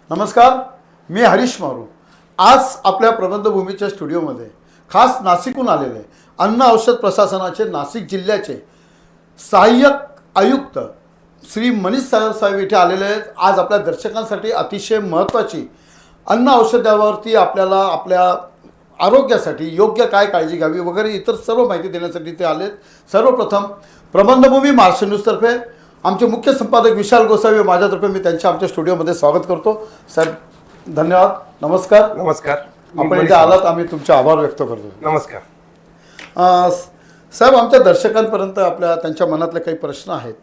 नमस्कार, मी हरीश मारू. आज आपल्या प्रबंधभूमीच्या स्टुडिओमध्ये खास नाशिकहून आलेले अन्न औषध प्रशासनाचे नाशिक जिल्ह्याचे सहाय्यक आयुक्त श्री मनीष साहेब इथे आलेले आहेत. आज आपल्या दर्शकांसाठी अतिशय महत्त्वाची अन्न औषधावरती आपल्याला आपल्या आरोग्यासाठी योग्य काय काळजी घ्यावी वगैरे इतर सर्व माहिती देण्यासाठी ते आलेत. सर्वप्रथम प्रबंधभूमी महाराष्ट्र न्यूजतर्फे आमचे मुख्य संपादक विशाल गोसावी माझ्यातर्फे मी त्यांच्या आमच्या स्टुडिओमध्ये स्वागत करतो. साहेब धन्यवाद. नमस्कार. नमस्कार. आपण इथे आलात, आम्ही तुमचे आभार व्यक्त करतो. नमस्कार. साहेब, आमच्या दर्शकांपर्यंत त्यांच्या मनातले काही प्रश्न आहेत,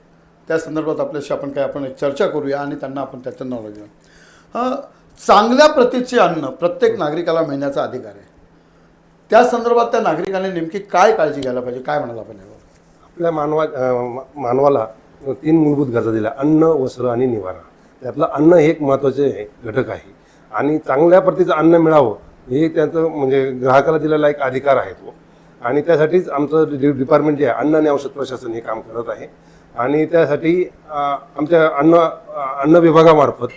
त्या संदर्भात आपल्याशी आपण एक चर्चा करूया आणि त्यांना आपण त्याचं नाव घेऊया. चांगल्या प्रतीचे अन्न प्रत्येक नागरिकाला मिळण्याचा अधिकार आहे. त्या संदर्भात त्या नागरिकांनी नेमकी काय काळजी घ्यायला पाहिजे, काय म्हणाला आपण यावर? आपल्या मानवाला 3 मूलभूत गरजा दिल्या: अन्न, वस्त्र आणि निवारा. त्यातलं अन्न हे एक महत्त्वाचे घटक आहे आणि चांगल्या प्रतीचं अन्न मिळावं हे त्याचं म्हणजे ग्राहकाला दिलेला एक अधिकार आहे तो. आणि त्यासाठीच आमचं डिपार्टमेंट जे आहे अन्न आणि औषध प्रशासन हे काम करत आहे. आणि त्यासाठी आमच्या अन्न विभागामार्फत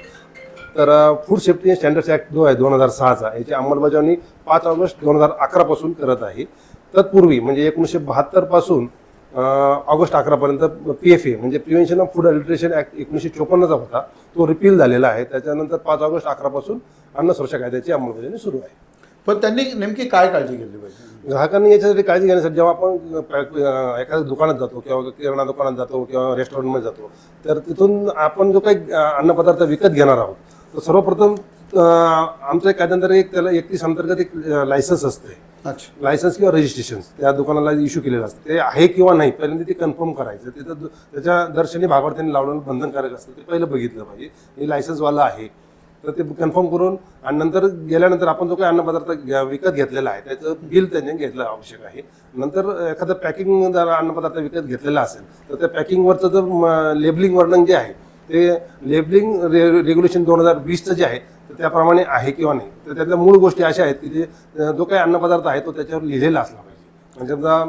तर फूड सेफ्टी स्टँडर्ड्स ॲक्ट जो आहे 2006चा याची अंमलबजावणी 5 ऑगस्ट 2011 पासून करत आहे. तत्पूर्वी म्हणजे 1972 पासून ऑगस्ट 11पर्यंत PFA म्हणजे prevention of food adulteration act 1954चा होता, तो रिपील झालेला आहे. त्याच्यानंतर 5 ऑगस्ट 11 पासून अन्न सुरक्षा कायद्याची अंमलबजावणी सुरू आहे. पण त्यांनी नेमकी काय काळजी घेतली पाहिजे? ग्राहकांनी याच्यासाठी काळजी घेण्यासाठी जेव्हा आपण एखाद्या दुकानात जातो किंवा किराणा दुकानात जातो किंवा रेस्टॉरंटमध्ये जातो, तर तिथून आपण जो काही अन्नपदार्थ विकत घेणार आहोत तर सर्वप्रथम आमच्या कायद्यानंतर त्याला 31 अंतर्गत एक लायसन्स असते. अच्छा. लायसन्स किंवा रजिस्ट्रेशन त्या दुकानाला इश्यू केलेलं असतं. ते आहे किंवा नाही पहिल्यांदा ते कन्फर्म करायचं. तिथं त्याच्या दर्शनी भागावर त्यांनी लावलेलं बंधनकारक असतं, ते पहिलं बघितलं पाहिजे हे लायसन्सवाला आहे तर ते कन्फर्म करून. आणि नंतर गेल्यानंतर आपण जो काही अन्नपदार्थ विकत घेतलेला आहे त्याचं बिल त्यांनी घेतलं आवश्यक आहे. नंतर एखादं पॅकिंग जर अन्नपदार्थ विकत घेतलेला असेल तर त्या पॅकिंगवरचं जर लेबलिंग वर्णन जे आहे ते लेबलिंग रेग्युलेशन 2020चं जे आहे तर त्याप्रमाणे आहे किंवा नाही. तर त्यातल्या मूळ गोष्टी अशा आहेत की जे जो काही अन्नपदार्थ आहे तो त्याच्यावर लिहिलेला असला पाहिजे. म्हणजे समजा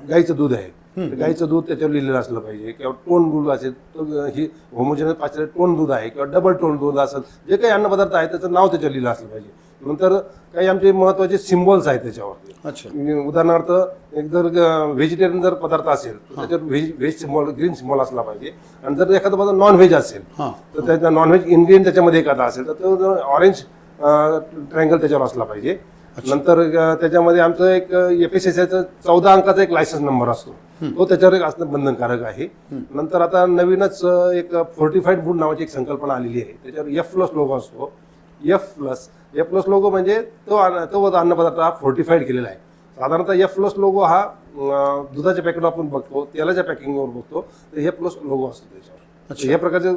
गाईचं दूध आहे, गाईचं दूध त्याच्यावर लिहिलेलं असलं पाहिजे. किंवा टोन दूध असेल तर ही होमोजेनस पाचऱ्या टोन दूध आहे किंवा डबल टोन दूध असेल, जे काही अन्नपदार्थ आहे त्याचं नाव त्याच्यावर लिहिलं असलं पाहिजे. नंतर काही आमचे महत्त्वाचे सिम्बॉल्स आहेत त्याच्यावरती. अच्छा. उदाहरणार्थ एक जर व्हेजिटेरियन जर पदार्थ असेल तर त्याच्यावर व्हेज सिम्बॉल ग्रीन सिम्बॉल असला पाहिजे. आणि जर एखादा पदार्थ नॉन व्हेज असेल तर त्याचा नॉन व्हेज इन्ग्रेडियंट त्याच्यामध्ये एखादा असेल तर तो ऑरेंज ट्रायंगल त्याच्यावर असला पाहिजे. नंतर त्याच्यामध्ये आमचं एक FSSAचा 14 अंकाचा एक लायसन्स नंबर असतो, तो त्याच्यावर एक असणं बंधनकारक आहे. नंतर आता नवीनच एक फोर्टिफाईड फूड नावाची एक संकल्पना आलेली आहे. त्याच्यावर F+ लोगो असतो. F+ लोगो म्हणजे तो अन्नपदार्थ हा फोर्टिफाईड केलेला आहे. साधारणतः F+ लोगो हा दुधाच्या पॅकेटवर आपण बघतो, तेलाच्या पॅकिंगवर बघतो, तर F+ लोगो असतो त्याच्यावर. हे प्रकारचे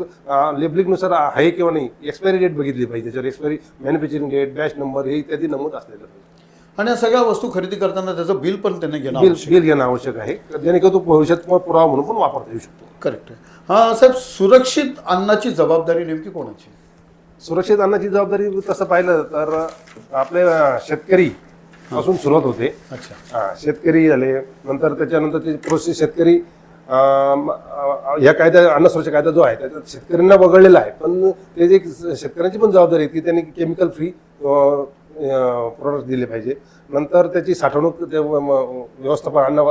लेबलिंगनुसार आहे किंवा नाही, एक्सपायरी डेट बघितली पाहिजे. त्याच्यावर expiry, manufacturing date, batch number हे इत्यादी नमूद असलेलं पाहिजे. आणि या सगळ्या वस्तू खरेदी करताना त्याचं बिल पण त्यांनी घेणं बिल घेणं आवश्यक आहे, जेणेकरून तो भविष्यात पुरावा म्हणून पण वापरता येऊ शकतो. करेक्ट आहे. हां साहेब, सुरक्षित अन्नाची जबाबदारी नेमकी कोणाची? सुरक्षित अन्नाची जबाबदारी तसं पाहिलं तर आपले शेतकरी पासून सुरुवात होते. अच्छा. शेतकरी झाले, नंतर त्याच्यानंतर ते प्रोसेस शेतकरी ह्या कायदा अन्न सुरक्षा कायदा जो आहे त्याच्यात शेतकऱ्यांना वगळलेला आहे, पण ते एक शेतकऱ्यांची पण जबाबदारी आहे की त्यांनी केमिकल फ्री प्रोडक्ट दिले पाहिजे. नंतर त्याची साठवणूक व्यवस्थापन अन्न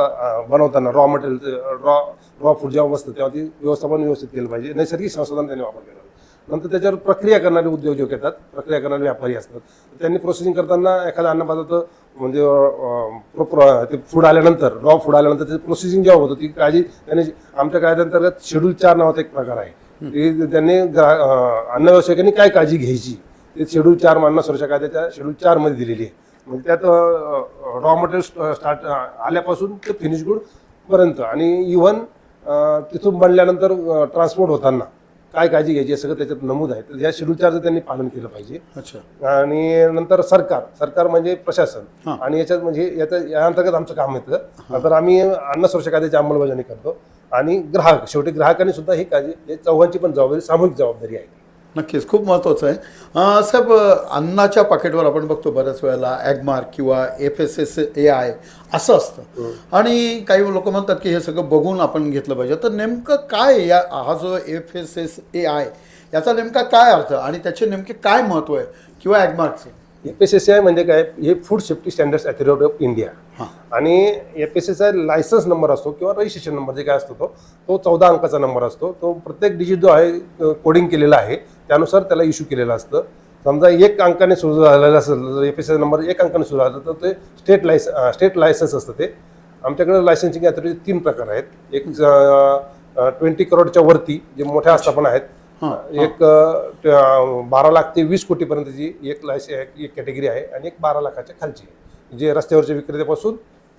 बनवताना रॉ मटेरियल रॉ फूड जेव्हा बसतं तेव्हा ती व्यवस्थापन व्यवस्थित केलं पाहिजे. नैसर्गिक संसाधन त्यांनी वापर केला. नंतर त्याच्यावर प्रक्रिया करणारे उद्योजक येतात, प्रक्रिया करणारे व्यापारी असतात. त्यांनी प्रोसेसिंग करताना एखादा अन्नपदार्थ म्हणजे ते फूड आल्यानंतर रॉ फूड आल्यानंतर त्याचं प्रोसेसिंग जेव्हा होतं ती काळजी त्यांनी आमच्या कायद्याअंतर्गत शेड्यूल 4 नावाचा एक प्रकार आहे. ते त्यांनी अन्न व्यावसायिकांनी काय काळजी घ्यायची ते शेड्यूल 4 अन्न सुरक्षा कायद्याच्या शेड्यूल 4 मध्ये दिलेली आहे. म्हणजे त्यात रॉ मटेरियल स्टार्ट आल्यापासून ते फिनिश गुड पर्यंत आणि इव्हन तिथून बनल्यानंतर ट्रान्सपोर्ट होताना काय काळजी घ्यायची सगळं त्याच्यात नमूद आहे. तर या शेड्यूल 4चं त्यांनी पालन केलं पाहिजे. अच्छा. आणि नंतर सरकार म्हणजे प्रशासन आणि याच्यात म्हणजे या अंतर्गत आमचं काम येतं. तर आम्ही अन्न सुरक्षा कायद्याची अंमलबजावणी करतो आणि ग्राहक शेवटी ग्राहकांनी सुद्धा ही काळजी, हे चौघांची पण जबाबदारी, सामूहिक जबाबदारी आहे. नक्कीच खूप महत्त्वाचं आहे. साहेब, अन्नाच्या पाकिटवर आपण बघतो बऱ्याच वेळेला ॲगमार्क किंवा FSSAI असं असतं आणि काही लोक म्हणतात की हे सगळं बघून आपण घेतलं पाहिजे. तर नेमकं काय हा जो FSSAI याचा नेमका काय अर्थ आणि त्याचे नेमके काय महत्त्व आहे किंवा ॲग्मार्कचं? FSSAI म्हणजे काय, हे food safety standards authority of India. आणि FSSAI लायसन्स नंबर असतो किंवा रजिस्ट्रेशन नंबर जे काय असतो तो 14 अंकाचा नंबर असतो. तो प्रत्येक डिजिट जो आहे कोडिंग केलेला आहे त्यानुसार त्याला इश्यू केलेलं असतं. समजा 1 अंकाने सुरू झालेलं असेल तर FSSAI नंबर 1 अंकाने सुरू झाला तर ते स्टेट लायसन्स असतं. ते आमच्याकडे लायसन्सिंग अथॉरिटी 3 प्रकार आहेत. एक 20 करोडच्या वरती जे मोठ्या आस्थापना आहेत, एक 12 लाख ते 20 कोटीपर्यंतची एक कॅटेगरी आहे आणि एक 12 लाखाच्या खालची आहे, जे रस्त्यावरच्या विक्रेत्यापासून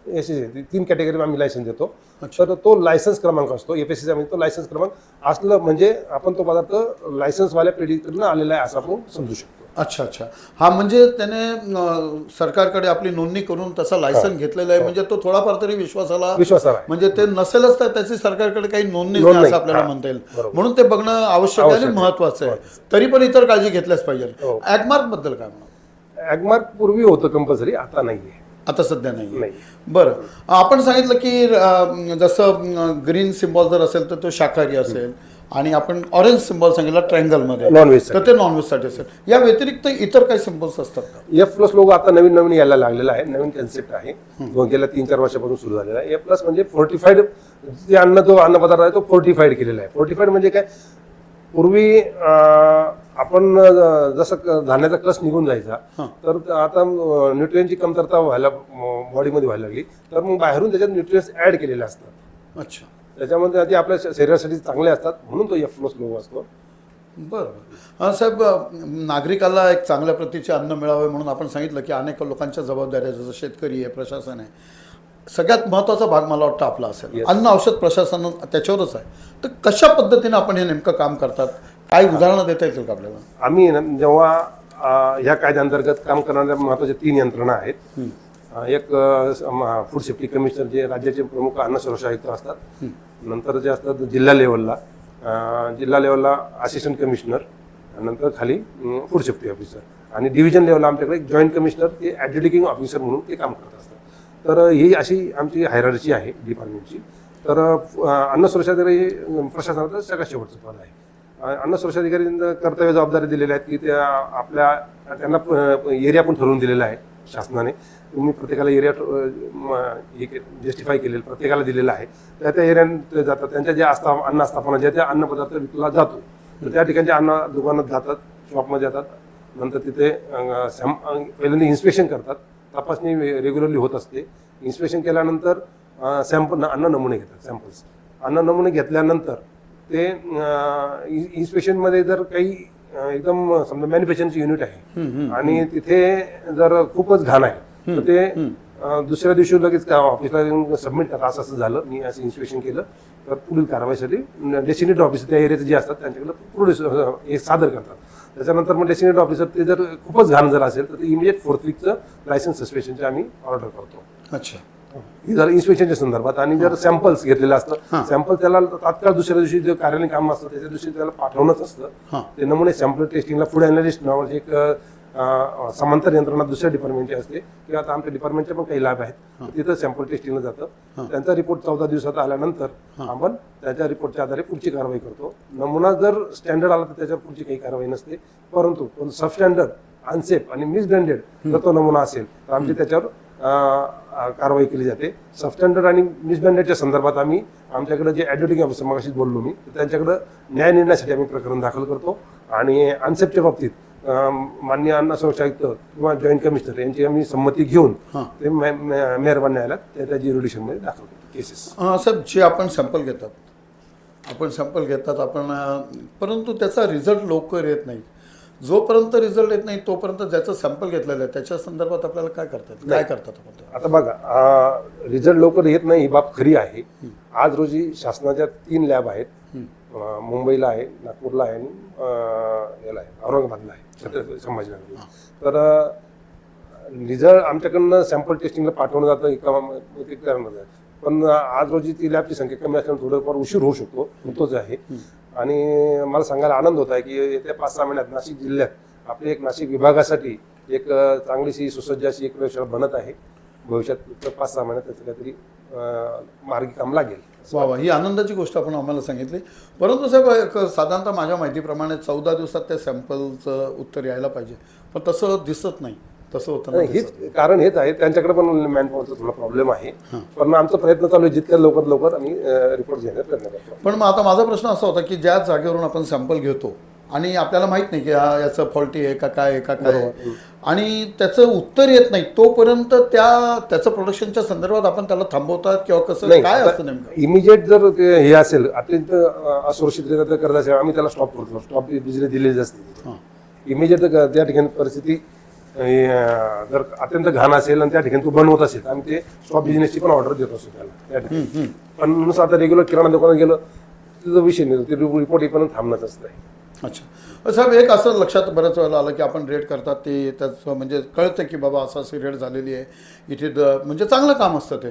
असे 3 कॅटेगरी आम्ही लायसन्स देतो. तर तो लायसन्स क्रमांक असतो FSSAI मध्ये. तो लायसन्स क्रमांक असलं म्हणजे आपण तो पदार्थ लायसन्सवाल्या पिढीकडून आलेला आहे असं आपण समजू शकतो. अच्छा अच्छा. हा म्हणजे त्याने सरकारकडे आपली नोंदणी करून तसा लायसन घेतलेला आहे, म्हणजे तो थोडाफार तरी विश्वासाला आहे. म्हणजे ते नसेलच तर त्याची सरकारकडे काही नोंदणी नाही असं आपल्याला म्हणता येईल. म्हणून ते बघणं आवश्यक आहे आणि महत्वाचं आहे. तरी पण इतर काळजी घेतल्याच पाहिजे. ॲग्मार्क बद्दल काय म्हणा? ॲग्मार्क पूर्वी होतं कंपल्सरी, आता नाही आहे. आता सध्या नाही. बरं, आपण सांगितलं की जसं ग्रीन सिम्बॉल जर असेल तर तो शाकाहारी असेल आणि आपण ऑरेंज सिम्बॉल सांगितला ट्रायंगलमध्ये नॉनव्हेज, तर ते नॉनव्हेजसाठी असेल. या व्यतिरिक्त इतर काही सिम्बॉल्स असतात का? F+ लोगो आता नवीन यायला लागलेला आहे. नवीन कन्सेप्ट आहे, गेल्या 3-4 वर्षापासून सुरू झालेला आहे. F+ म्हणजे फोर्टिफाईड, जे अन्नपदार्थ आहे तो फोर्टिफाईड केलेला आहे. फोर्टिफाईड म्हणजे काय, पूर्वी आपण जसं धान्याचा कस निघून जायचा तर आता न्यूट्रियनची कमतरता बॉडीमध्ये व्हायला लागली, तर मग बाहेरून त्याच्यात न्यूट्रियन्स ऍड केलेले असतात. अच्छा. त्याच्यामध्ये ते आपल्या शरीरासाठी चांगले असतात, म्हणून तो F+ लोगो असतो. बरं साहेब, नागरिकाला एक चांगल्या प्रतीचे अन्न मिळावे म्हणून आपण सांगितलं की अनेक लोकांच्या जबाबदाऱ्या, जसं शेतकरी आहे, प्रशासन आहे, सगळ्यात महत्त्वाचा भाग मला वाटतं आपला असेल. अन्न औषध प्रशासन त्याच्यावरच आहे. तर कशा पद्धतीने आपण हे नेमकं काम करतात, काही उदाहरणं देता येतील का आपल्याला? आम्ही जेव्हा या कायद्याअंतर्गत काम करणाऱ्या महत्त्वाच्या 3 यंत्रणा आहेत. एक फूड सेफ्टी कमिशनर, जे राज्याचे प्रमुख अन्न सुरक्षा आयुक्त असतात. नंतर जे असतात जिल्हा लेवलला असिस्टंट कमिशनर, नंतर खाली फूड सेफ्टी ऑफिसर, आणि डिव्हिजन लेवलला आमच्याकडे एक जॉईंट कमिशनर, ते ॲडज्युडिकेटिंग ऑफिसर म्हणून ते काम करत असतात. तर ही अशी आमची हायरार्ची आहे डिपार्टमेंटची. तर अन्न सुरक्षा अधिकारी प्रशासनाचं सगळ्यात शेवटचं पद आहे. अन्न सुरक्षा अधिकाऱ्यांना कर्तव्य जबाबदारी दिलेल्या आहेत की त्यांना एरिया पण ठरवून दिलेला आहे शासनाने. तुम्ही प्रत्येकाला एरिया जस्टिफाय केलेलं प्रत्येकाला दिलेलं आहे. त्या एरियात जातात, त्यांच्या ज्या अन्न आस्थापना ज्या त्या अन्नपदार्थ विकला जातो तर त्या ठिकाणच्या अन्न दुकानात जातात, शॉपमध्ये जातात. नंतर तिथे पहिल्यांदा इन्स्पेक्शन करतात, तपासणी रेग्युलरली होत असते. इन्स्पेक्शन केल्यानंतर अन्न नमुने घेतात, सॅम्पल्स. अन्न नमुने घेतल्यानंतर ते इन्स्पेक्शनमध्ये जर काही एकदम समजा मॅन्युफॅक्चरिंगची युनिट आहे आणि तिथे जर खूपच घाण आहे तर ते दुसऱ्या दिवशी लगेच ऑफिसला सबमिट करा, असं झालं, मी असं इन्स्पेक्शन केलं, तर पुढील कारवाईसाठी डेसिग्नेटेड ऑफिसर त्या एरियाचे जे असतात त्यांच्याकडे प्रोड्यूस हे सादर करतात. त्याच्यानंतर मग डेसिग्नेटेड ऑफिसर ते जर खूपच घाण जर असेल तर इमिजिएट 4th वीकचं लायसन्स सस्पेन्शनची आम्ही ऑर्डर करतो. अच्छा. ही जर इन्स्पेक्शनच्या संदर्भात. आणि जर सॅम्पल्स घेतलेलं असतं, सॅम्पल त्याला तात्काळ दुसऱ्या दिवशी जे कार्यालयीन काम असतं त्याच्या दिवशी त्याला पाठवणंच असतं. ते नमुने सॅम्पल टेस्टिंगला फूड अॅनालिस्ट नावाची एक समांतर यंत्रणा दुसऱ्या डिपार्टमेंटची असते, किंवा आता आमच्या डिपार्टमेंटचे पण काही लाभ आहेत, तिथं सॅम्पल टेस्टिंगला जातं. त्यांचा रिपोर्ट 14 दिवसात आल्यानंतर आपण त्याच्या रिपोर्टच्या आधारे पुढची कारवाई करतो. नमुना जर स्टँडर्ड आला तर त्याच्यावर पुढची काही कारवाई नसते, परंतु सबस्टँडर्ड, अनसेफ आणि मिसब्रँडेड जर तो नमुना असेल तर आमची त्याच्यावर कारवाई केली जाते. सबस्टँडर्ड आणि मिसब्रँडेडच्या संदर्भात आमच्याकडे जे ॲडव्हर्टिंग ऑफिसर मगाशीच बोललो मी, त्यांच्याकडे न्याय निर्णयासाठी आम्ही प्रकरण दाखल करतो. आणि अनसेफच्या बाबतीत माननीय अन्न सुरक्षा आयुक्त किंवा जॉईंट कमिशनर यांची आम्ही संमती घेऊन ते मेहरबान न्यायालयात त्या ज्युरिडिक्शनमध्ये दाखल करतो केसेस. साहेब, जे आपण सॅम्पल घेतात परंतु त्याचा रिझल्ट लवकर येत नाही. जोपर्यंत रिझल्ट येत नाही तोपर्यंत ज्याचं सॅम्पल घेतलेलं आहे त्याच्या संदर्भात आपल्याला काय करतात आपण? आता बघा, रिझल्ट लवकर येत नाही ही बाब खरी आहे. आज रोजी शासनाच्या 3 लॅब आहेत, मुंबईला आहे, नागपूरला आहे आणि याला आहे, औरंगाबादला आहे, छत्रपती संभाजीनगरला. तर रिझल्ट आमच्याकडनं सॅम्पल टेस्टिंगला पाठवलं जातं, पण आज रोजी ती लॅबची संख्या कमी असल्यामुळे थोडंफार उशीर होऊ शकतो, होतोच आहे. आणि मला सांगायला आनंद होत आहे की येत्या 5-6 महिन्यात नाशिक जिल्ह्यात आपली एक नाशिक विभागासाठी एक चांगलीशी सुसज्ज अशी एक प्रयोगशाळा बनत आहे. भविष्यात 5-6 महिन्यात त्याचं काहीतरी मार्गी काम लागेल. वा वा, ही आनंदाची गोष्ट आपण आम्हाला सांगितली. परंतु साहेब एक साधारणतः माझ्या माहितीप्रमाणे 14 दिवसात त्या सॅम्पलचं उत्तर यायला पाहिजे, पण तसं दिसत नाही. तसं होतं नाही, हेच कारण हेच आहे, त्यांच्याकडे पण मॅनपॉवरचा थोडा प्रॉब्लेम आहे. पण आमचा प्रयत्न चालू आहे जितक्या लवकर आम्ही रिपोर्ट घेण्याचा प्रयत्न करतो. पण मग आता माझा प्रश्न असा होता की ज्या जागेवरून आपण सॅम्पल घेतो आणि आपल्याला माहीत नाही की याचं फॉल्टी आहे का काय आहे का काय आहे, आणि त्याचं उत्तर येत नाही तोपर्यंत त्याचं प्रोडक्शनच्या संदर्भात आपण त्याला थांबवतात किंवा कसं काय असतं नेमकं? इमिजिएट जर हे असेल अत्यंत असुरक्षितरित्या जर करत असेल आम्ही त्याला स्टॉप करतो. स्टॉप बिजली दिलेली असते. इमिजिएट त्या ठिकाणी परिस्थिती जर अत्यंत घाण असेल आणि त्या ठिकाणी तो बंद होत असेल आम्ही ते स्टॉप बिझनेसची पण ऑर्डर देत असतो त्याला त्या ठिकाणी. पण नुसतं आता रेग्युलर किराणा दुकानात गेलं तिथं विषय नाही, ते रिपोर्ट येईपर्यंत थांबणंच असतं. अच्छा साहेब, एक असं लक्षात बऱ्याच वेळेला आलं की आपण रेड करतात ते त्याचं म्हणजे कळतं की बाबा असं अशी रेड झालेली आहे इथे, म्हणजे चांगलं काम असतं ते.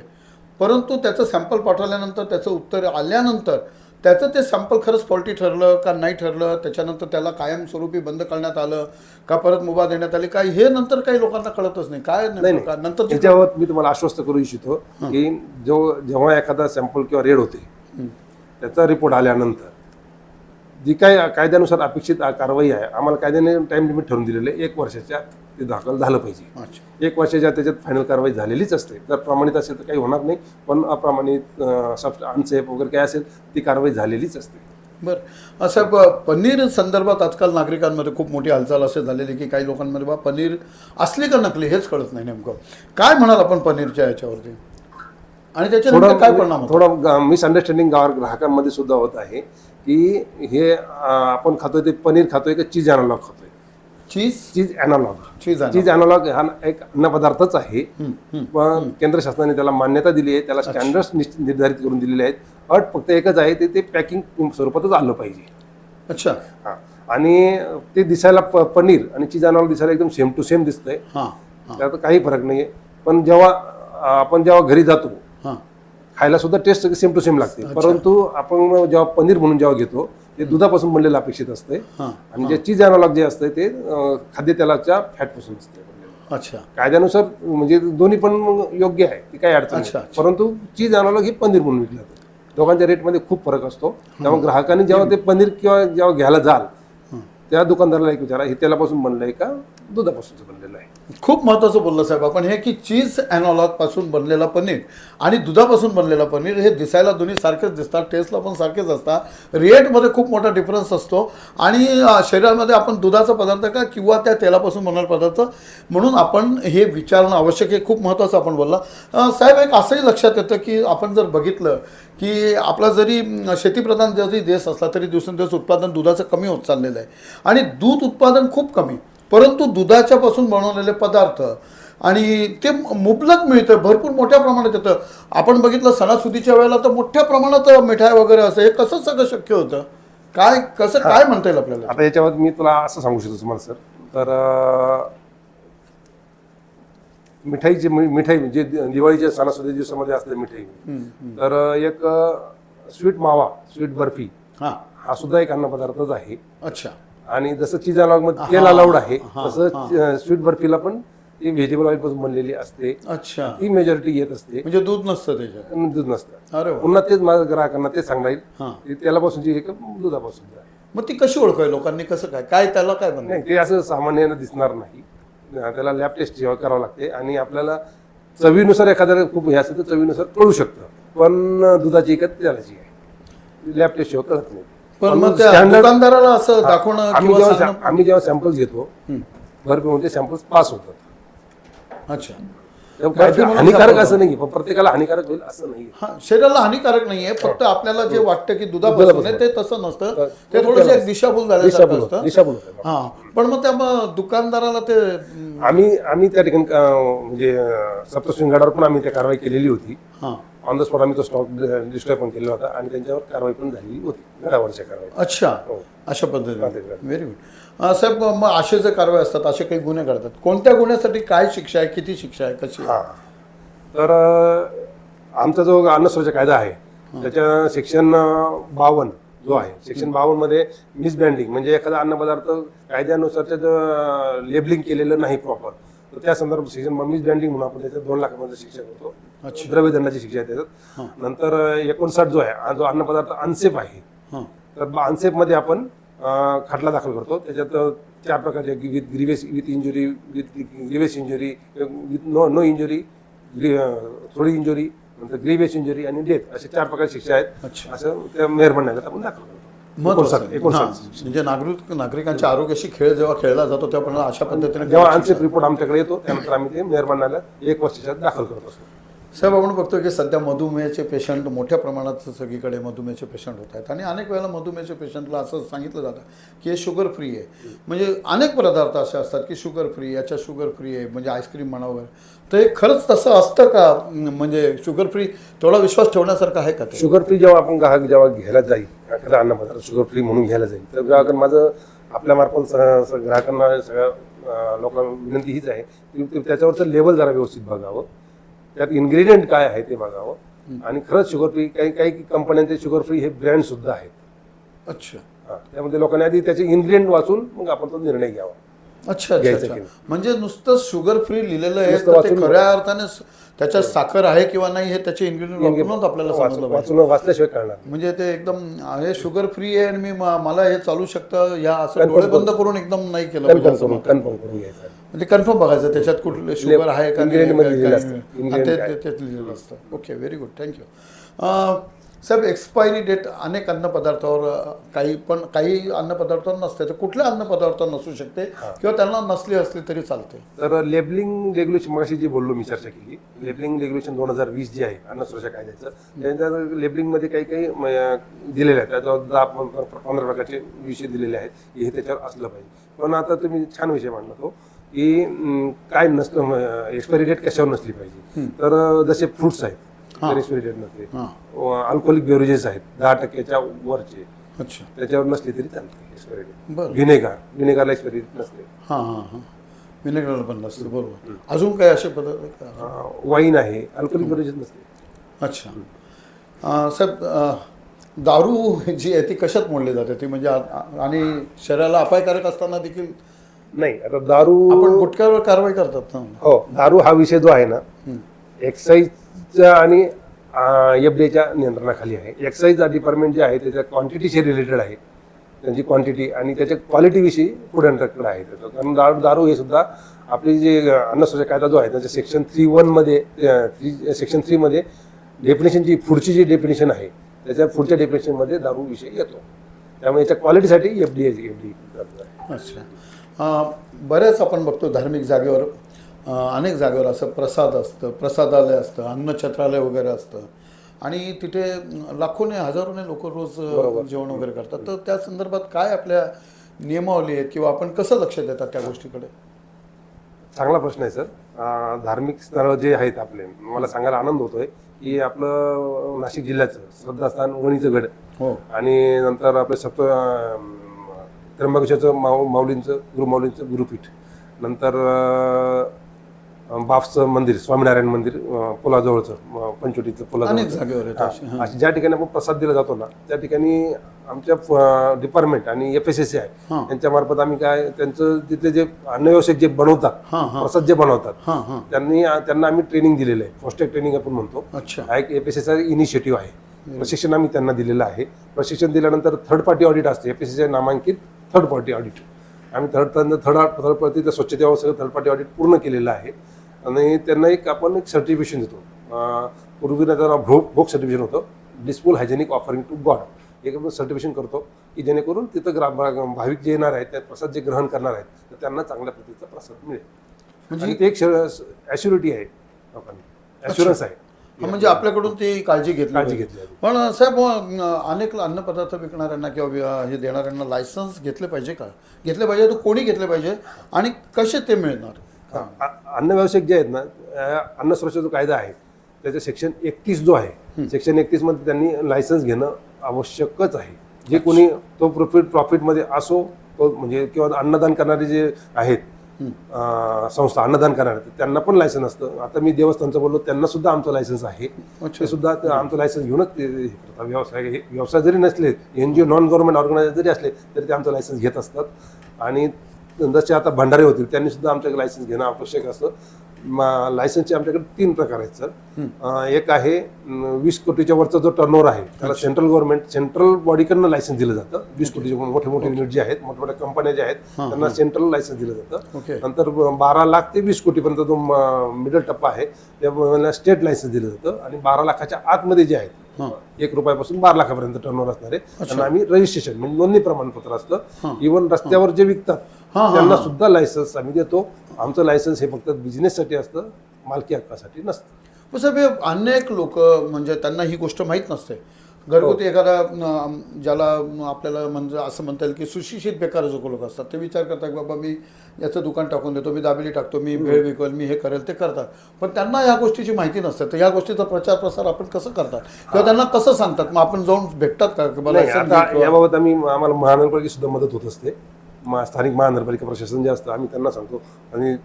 परंतु त्याचं सॅम्पल पाठवल्यानंतर त्याचं उत्तर आल्यानंतर त्याचं ते सॅम्पल खरंच फॉल्टी ठरलं का नाही ठरलं, त्याच्यानंतर त्याला कायमस्वरूपी बंद करण्यात आलं का परत मुभा देण्यात आली काय, हे नंतर काही लोकांना कळतच नाही. काय नंतर त्याच्यावर मी तुम्हाला आश्वस्त करू इच्छितो की जेव्हा एखादा सॅम्पल किंवा रेड होते त्याचा रिपोर्ट आल्यानंतर जी काय कायद्यानुसार अपेक्षित कारवाई आहे, आम्हाला कायद्याने टाइम लिमिट ठरवून दिलेलं आहे 1 वर्षाच्या ते दाखल झालं पाहिजे. 1 वर्षाच्या त्याच्यात फायनल कारवाई झालेलीच असते. जर प्रमाणित असेल तर काही होणार नाही, पण अप्रमाणित अनसेफ वगैरे काय असेल ती कारवाई झालेलीच असते. बरं साहेब, पनीर संदर्भात आजकाल नागरिकांमध्ये खूप मोठी हालचाल असे झालेली की काही लोकांमध्ये बा पनीर असली का नकली हेच कळत नाही. नेमकं काय म्हणाल आपण पनीरच्या याच्यावरती आणि त्याच्या काय परिणाम? थोडा मिसअंडरस्टँडिंग ग्राहकांमध्ये सुद्धा होत आहे की हे आपण खातोय ते पनीर खातोय का चीज अॅनालॉग खातोय. चीज अॅनालॉग हा एक अन्न पदार्थच आहे, पण केंद्र शासनाने त्याला मान्यता दिली आहे, त्याला स्टँडर्ड्स निर्धारित करून दिलेले आहेत. अट फक्त एकच आहे, ते पॅकिंग स्वरूपातच आलं पाहिजे. अच्छा. हा, आणि ते दिसायला पनीर आणि चीज अॅनालॉग दिसायला एकदम सेम टू सेम दिसतंय, त्यात काही फरक नाहीये. पण आपण जेव्हा घरी जातो खायला सुद्धा टेस्ट सेम टू सेम लागते. परंतु आपण जेव्हा पनीर म्हणून जेव्हा घेतो ते दुधापासून बनलेलं अपेक्षित असते, आणि जे चीज अॅनालॉग जे असते ते खाद्यतेलाच्या फॅटपासून असते. अच्छा. कायद्यानुसार म्हणजे दोन्ही पण योग्य आहे, ती काही अडचण नाही. परंतु चीज अॅनालॉग ही पनीर म्हणून विकलं जातं. दोघांच्या रेटमध्ये खूप फरक असतो. त्यामुळे ग्राहकांनी जेव्हा ते पनीर किंवा जेव्हा घ्यायला जाल त्या दुकानदाराला एक विचारा हे तेलापासून बनलं आहे का दुधापासून बनलेलं आहे. खूप महत्त्वाचं बोललं साहेब आपण हे की चीज अॅनालॉग पासून बनलेला पनीर आणि दुधापासून बनलेला पनीर हे दिसायला दोन्ही सारखेच दिसतात, टेस्टला पण सारखेच असतात, रेटमध्ये खूप मोठा डिफरन्स असतो, आणि शरीरामध्ये आपण दुधाचा पदार्थ का किंवा त्या तेलापासून बनवलेला पदार्थ म्हणून आपण हे विचारणं आवश्यक आहे. खूप महत्त्वाचं आपण बोलला साहेब. एक असंही लक्षात येतं की आपण जर बघितलं की आपला जरी शेतीप्रधान जरी देश असला तरी दिवसेंदिवस उत्पादन दुधाचं कमी होत चाललेलं आहे, आणि दूध उत्पादन खूप कमी, परंतु दुधाच्या पासून बनवलेले पदार्थ आणि ते मुबलक मिळतं, भरपूर मोठ्या प्रमाणात येतं. आपण बघितलं सणासुदीच्या वेळेला तर मोठ्या प्रमाणात मिठाई वगैरे असं, हे कसं सगळं शक्य होतं? काय म्हणता येईल आपल्याला? आता याच्यावर मी तुला असं सांगू शकतो तुम्हाला सर, तर मिठाई म्हणजे दिवाळीच्या सणासुदी दिवसामध्ये असते मिठाई, तर एक स्वीट मावा, स्वीट बर्फी हा सुद्धा एक अन्न पदार्थच आहे. अच्छा. आणि जसं चीज अलाउड मध्ये तेल अलाउड आहे तसं स्वीट बर्फीला पण ती व्हेजिटेबल ऑइल पासून बनलेली असते. अच्छा. ती मेजॉरिटी येत असते, म्हणजे दूध नसतं त्याच्यात. दूध नसतं. अरे पुन्हा तेच माझ्या ग्राहकांना ते सांगता येईल तेलापासूनची एक दुधापासून. मग ती कशी ओळखाय लोकांनी, कसं काय त्याला काय बनतं? नाही, ते असं सामान्यानं दिसणार नाही, त्याला लॅब टेस्ट करावं लागते, आणि आपल्याला चवीनुसार एखाद्याला खूप हे असेल तर चवीनुसार कळू शकतं, पण दुधाची एकच तेलाची आहे, लॅब टेस्ट कळत नाही. पण मग त्या दुकानदाराला असं दाखवणं, आम्ही जेव्हा सॅम्पल्स घेतो भरपूर सॅम्पल्स पास होतात. अच्छा. हानिकारक असं नाही, पण प्रत्येकाला हानिकारक होईल असं नाही. शरीराला हानिकारक नाहीये, फक्त आपल्याला जे वाटतं की दुधापासून आहे ते तसं नसतं, ते थोडंसं एक दिशाभूल झाल्यासारखं असतं. हा, पण मग त्या दुकानदाराला ते आम्ही त्या ठिकाणी म्हणजे सप्तशृंगावर पण आम्ही त्या कारवाई केलेली होती. ऑन द स्पॉट आम्ही तो स्टॉक डिस्ट्रॉय पण केला होता, आणि त्यांच्यावर कारवाई पण झालेली होती, घरावरच्या कारवाई. अच्छा. अशा पद्धतीने. व्हेरी गुड साहेब. मग असे जे कारवाई असतात, असे काही गुन्हे करतात, कोणत्या गुन्ह्यासाठी काय शिक्षा आहे, किती शिक्षा आहे, कशी? तर आमचा जो अन्न सुरक्षा कायदा आहे त्याच्या सेक्शन 52 जो आहे, सेक्शन 52 मध्ये मिसब्रँडिंग म्हणजे एखादा अन्न पदार्थ कायद्यानुसार त्याचं लेबलिंग केलेलं नाही प्रॉपर, तर त्या संदर्भात सेक्शन मिसब्रँडिंग म्हणून आपण त्याच्यात 2 लाखापर्यंत शिक्षा करतो. अच्छा. द्रव्यदंडाची शिक्षा आहे त्याच्यात. नंतर 59 जो आहे जो अन्नपदार्थ अनसेफ आहे, हां तर अनसेफ मध्ये आपण खटला दाखल करतो. त्याच्यात 4 प्रकारचे with grievous, with injury, with grievous injury, with no injury, थोडी इंजुरी, नंतर ग्रीवियस इंजुरी आणि डेथ, असे 4 प्रकारची शिक्षा आहेत. अच्छा. असं त्या मेहरबान न्यायालयात आपण दाखल करतो. महत्वाचं 59. हां. म्हणजे नागरिकांच्या आरोग्याशी खेळ जेव्हा खेळला जातो तेव्हा अशा पद्धतीने जेव्हा अनसेफ रिपोर्ट आमच्याकडे येतो त्यानंतर आम्ही ते मेहरबान न्यायालयात 1 वर्षाच्या दाखल करत असतो. साहेब, आपण बघतो की सध्या मधुमेहाचे पेशंट मोठ्या प्रमाणात सगळीकडे मधुमेहाचे पेशंट होत आहेत आणि अनेक वेळेला मधुमेहाच्या पेशंटला असं सांगितलं जातं की हे शुगर फ्री आहे. म्हणजे अनेक पदार्थ असे असतात की शुगर फ्री, याच्या शुगर फ्री आहे, म्हणजे आईस्क्रीम म्हणा वगैरे. तर हे खरंच तसं असतं का? म्हणजे शुगर फ्री थोडा विश्वास ठेवण्यासारखं आहे का ते? शुगर फ्री जेव्हा आपण ग्राहक जेव्हा घ्यायला जाईल, एखादा अन्नपदार्थ शुगर फ्री म्हणून घ्यायला जाईल, तर ग्राहकांना माझं आपल्यामार्फत ग्राहकांना सगळ्या लोकांना विनंती हीच आहे की त्याच्यावरचं लेवल जरा व्यवस्थित बघावं, त्यात इन्ग्रेडियंट काय आहे ते बघावं. आणि खरंच शुगर फ्री, काही काही कंपन्यांचे शुगर फ्री हे ब्रँड सुद्धा आहेत. अच्छा त्यामध्ये लोकांनी आधी त्याचे इन्ग्रेडियंट वाचून मग आपण तो निर्णय घ्यावा. अच्छा अच्छा घ्यायचं अच्छा. की नाही. म्हणजे नुसतं शुगर फ्री लिहिलेलं आहे नुसतं तर ते वाचून खऱ्या अर्थाने त्याच्यात साखर आहे किंवा नाही हे त्याचे इन्ग्रेडियंट वापरूनच आपल्याला समजलं पाहिजे. वाचून वाचल्याशिवाय कळणार. म्हणजे ते एकदम हे शुगर फ्री आहे आणि मी मला हे चालू शकतं या असं डोळे बंद करून एकदम नाही केलं पाहिजे असं म्हणतात. कन्फर्म करून घ्यायचं. म्हणजे कन्फर्म बघायचं त्याच्यात कुठले शुगर आहे का नाही, ingredient मध्ये काय- लिहिलेलं काय- असतं. आणि ingredient ते लिहिलेलं असतं. Okay, very good, thank you. साहेब, एक्सपायरी डेट अनेक अन्नपदार्थावर काही अन्नपदार्थांवर नसते, तर कुठल्या अन्नपदार्थांवर नसू शकते किंवा त्यांना नसली असली तरी चालते? तर लेबलिंग रेग्युलेशन मगाशी जे बोललो मी, चर्चा केली, लेबलिंग रेग्युलेशन 2020 जे आहे अन्न सुरक्षा कायद्याचं, त्याच्या लेबलिंगमध्ये काही काही दिलेले आहेत. त्याच्यावर 10-15 प्रकारचे विषय दिलेले आहेत की हे त्याच्यावर असलं पाहिजे. पण आता तुम्ही छान विषय मांडला तो की काय नसतं, एक्सपायरी डेट कशावर नसली पाहिजे. तर जसे फ्रुट्स आहेत तर एक्सपायरी डेट नसते. अल्कोहोलिक बेवरेजेस आहेत 10% वरचे, अच्छा, त्याच्यावर नसली तरी चालते एक्सपायरी डेट. बरं. व्हिनेगारला एक्सपायरी डेट नसते. हां हां हां, विनेगर पण नसते, बरोबर. अजून काय असे पदार्थ? वाईन आहे, अल्कोहोलिक बेवरेजेस नसते. अच्छा. साहेब, दारू जी आहे ती कशात मोडली जाते ती, म्हणजे आणि शरीराला अपायकारक असताना देखील नाही, आता दारू, आपण गुटख्यावर कारवाई करतात ना? हो, दारू हा विषय जो आहे ना, एक्साईजच्या आणि एफडीएच्या नियंत्रणाखाली आहे. एक्साईज डिपार्टमेंट जे आहे त्याच्या क्वांटिटीशी रिलेटेड आहे, त्यांची क्वांटिटी आणि त्याच्या क्वालिटीविषयी फूड अँड ड्रग आहे त्याचं. कारण दारू हे सुद्धा आपली जे अन्न सुरक्षा कायदा जो आहे त्याच्या सेक्शन 3(1) मध्ये, सेक्शन 3 मध्ये डेफिनेशनची पुढची जी डेफिनेशन आहे त्याच्या पुढच्या डेफिनेशनमध्ये दारू विषय येतो. त्यामुळे याच्या क्वालिटीसाठी एफडी. अच्छा. बऱ्याच आपण बघतो धार्मिक जागेवर, अनेक जागेवर असं प्रसाद असतं, प्रसादालय असतं, अन्नछत्रालय वगैरे असतं आणि तिथे लाखोने हजारोने लोक रोज जेवण वगैरे करतात. तर त्या संदर्भात काय आपल्या नियमावली आहेत किंवा आपण कसं लक्ष देतात त्या गोष्टीकडे? चांगला प्रश्न आहे सर. धार्मिक स्थळ जे आहेत आपले, मला सांगायला आनंद होतोय की आपलं नाशिक जिल्ह्याचं श्रद्धास्थान वणीचं गड, हो, आणि नंतर आपले त्र्यंबकेश्वरचं माऊलींचं गुरुपीठ, नंतर बाफचं मंदिर, स्वामीनारायण मंदिर पुलाजवळचं, पंचवटीचं अनेक जागेवर आहेत अशी. पुलाजवळ, ज्या ठिकाणी आपण प्रसाद दिला जातो ना त्या ठिकाणी आमच्या डिपार्टमेंट आणि FSSAI आहे यांच्या मार्फत आम्ही काय, त्यांचं तिथले जे अन्न व्यावसायिक जे बनवतात, प्रसाद जे बनवतात, त्यांना आम्ही ट्रेनिंग दिलेलं आहे. फर्स्ट एड ट्रेनिंग आपण म्हणतो. अच्छा. हा एक FSSAI इनिशिएटिव्ह आहे. प्रशिक्षण आम्ही त्यांना दिलेलं आहे. प्रशिक्षण दिल्यानंतर थर्ड पार्टी ऑडिट असते, FSSAI नामांकित थर्ड पार्टी ऑडिट. आम्ही थर्ड पार्टी स्वच्छतेवर सगळं थर्ड पार्टी ऑडिट पूर्ण केलेलं आहे आणि त्यांना आपण एक सर्टिफिकेशन देतो. पूर्वी त्यांना भोग सर्टिफिकेशन होतं, डिस्पोल हायजेनिक ऑफरिंग टू गॉड, एक आपण सर्टिफिकेशन करतो की जेणेकरून तिथं भाविक जे येणार आहेत, त्या प्रसाद जे ग्रहण करणार आहेत, तर त्यांना चांगल्या पद्धतीचा प्रसाद मिळेल. म्हणजे ते एक ॲश्युरिटी आहे लोकांनी, ॲश्युरन्स आहे. म्हणजे आपल्याकडून ती काळजी घेतली. घेतली. पण साहेब, अनेक अन्नपदार्थ विकणाऱ्यांना किंवा हे देणाऱ्यांना लायसन्स घेतले पाहिजे का? घेतले पाहिजे तर कोणी घेतले पाहिजे आणि कसे ते मिळणार? अन्न व्यावसायिक जे आहेत ना, अन्न सुरक्षा जो कायदा आहे त्याचा सेक्शन 31 जो आहे, सेक्शन 31 मध्ये त्यांनी लायसन्स घेणं आवश्यकच आहे. जे कोणी तो प्रॉफिटमध्ये असो, तो म्हणजे किंवा अन्नदान करणारे जे आहेत संस्था, अन्नदान करणारे, त्यांना पण लायसन्स असतं. आता मी देवस्थानचं बोललो, त्यांना सुद्धा आमचं लायसन्स आहे. ते सुद्धा आमचं लायसन्स घेऊनच ते व्यवसाय जरी नसले, NGO नॉन गव्हर्नमेंट ऑर्गनायझेशन जरी असले तरी ते आमचं लायसन्स घेत असतात. आणि जसे आता भंडारे होतील त्यांनी सुद्धा आमच्याकडे लायसन्स घेणं आवश्यक असतं. लायसन्सचे आमच्याकडे 3 प्रकार आहेत सर. एक आहे 20 कोटीच्या वरचा जो टर्नओव्हर आहे त्याला सेंट्रल गव्हर्नमेंट सेंट्रल बॉडीकडनं लायसन्स दिलं जातं. 20 कोटीचे मोठे मोठे युनिट जे आहेत, मोठ्या कंपन्या ज्या आहेत त्यांना सेंट्रल लायसन्स दिलं जातं. नंतर 12 लाख ते 20 कोटीपर्यंत जो मिडल टप्पा आहे त्या स्टेट लायसन्स दिलं जातं. आणि 12 लाखाच्या आतमध्ये जे आहेत 1 रुपयापासून 12 लाखापर्यंत टर्नओव्हर असणारे त्यांना आम्ही रजिस्ट्रेशन म्हणजे नोंदणी प्रमाणपत्र असतं. इव्हन रस्त्यावर जे विकतात त्यांना सुद्धा लायसन्स आम्ही देतो. आमचं लायसन्स हे फक्त बिझनेससाठी असतं, मालकी हक्कासाठी नसतं. साहेब अनेक लोक म्हणजे त्यांना ही गोष्ट माहीत नसते. घरगुती एखादा ज्याला आपल्याला म्हणजे असं म्हणता येईल की सुशिक्षित बेकार जो लोक असतात ते विचार करतात की बाबा मी याचं दुकान टाकून देतो, मी दाबेली टाकतो, मी भेळ विकल, मी हे करेल, ते करतात. पण त्यांना या गोष्टीची माहिती नसते. तर या गोष्टीचा प्रचार प्रसार आपण कसं करतात किंवा त्यांना कसं सांगतात? मग आपण जाऊन भेटतात का? याबाबत आम्हाला महानगरपालिका सुद्धा मदत होत असते. स्थानिक महानगरपालिका प्रशासन जे असतं आम्ही त्यांना सांगतो. आणि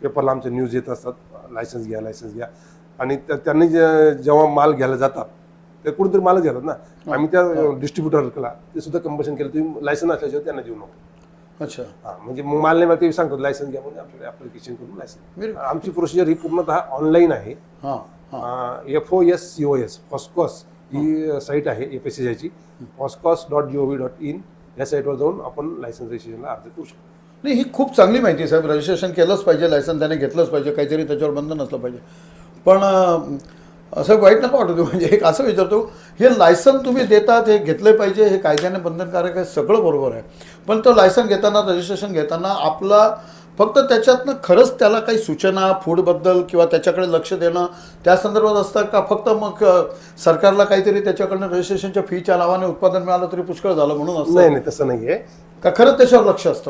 पेपरला आमचे न्यूज येत असतात, लायसन्स घ्या, लायसन्स घ्या. आणि त्यांनी जेव्हा माल घ्यायला जातात ते कुठेतरी मालच घेतात ना. आम्ही त्या डिस्ट्रीब्युटरला ते सुद्धा कंपल्शन केलं, तुम्ही लायसन्स असल्याशिवाय त्यांना देऊ नको. अच्छा. म्हणजे मग माल नाही ते सांगतात लायसन्स घ्या, म्हणजे आपल्याला ॲप्लिकेशन करून लायसन्स. आमची प्रोसिजर ही पूर्णतः ऑनलाईन आहे. FOSCOS फॉस्कॉस ही साईट आहे FSCIची, foscos.gov.in या साईटवर जाऊन आपण लायसन्स रजिस्ट्रेशनला अर्ज करू शकतो. नाही, ही खूप चांगली माहिती आहे साहेब. रजिस्ट्रेशन केलंच पाहिजे, लायसन्स त्याने घेतलंच पाहिजे, काहीतरी त्याच्यावर बंधन असलं पाहिजे. पण असं वाईट नका वाटतो. म्हणजे एक असं विचारतो, हे लायसन्स तुम्ही देतात, हे घेतलं पाहिजे, हे कायद्याने बंधनकारक आहे, सगळं बरोबर आहे. पण तो लायसन्स घेताना, रजिस्ट्रेशन घेताना आपला फक्त त्याच्यातनं खरंच त्याला काही सूचना फूडबद्दल किंवा त्याच्याकडे लक्ष देणं त्या संदर्भात असतात का? फक्त मग सरकारला काहीतरी त्याच्याकडनं रजिस्ट्रेशनच्या फीच्या नावाने उत्पादन मिळालं तरी पुष्कळ झालं म्हणून असतं? नाही, तसं नाही आहे. का खरंच त्याच्यावर लक्ष असतं?